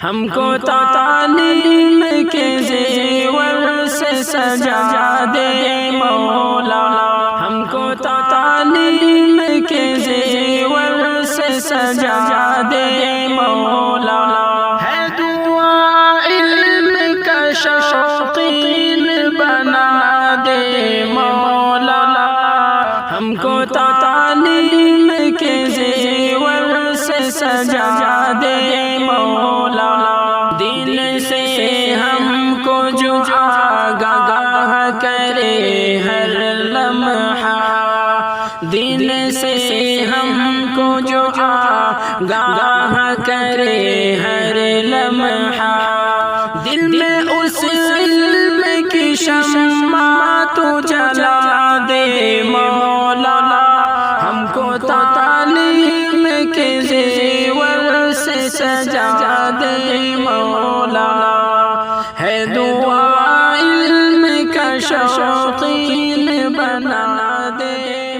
ہم کو تعلیم کے زیور سے سجا دے مولا، ہم کو تعلیم کے زیور سے سجا دے مولا، ہے دعا علم کا شوقین بنا دے مولا، ہم کو تعلیم کے زیور سے سجا دے مولا، دل سے ہم کو جو آگاہ کرے ہر لمحہ، دل سے ہم کو جو آگاہ کرے ہر لمحہ، دل میں اس علم کی شمع تو جلا دے مولا، ہم کو تعلیم کے زیور سے سجا دے مولا، ہے دعا علم کا شوقین بنا دے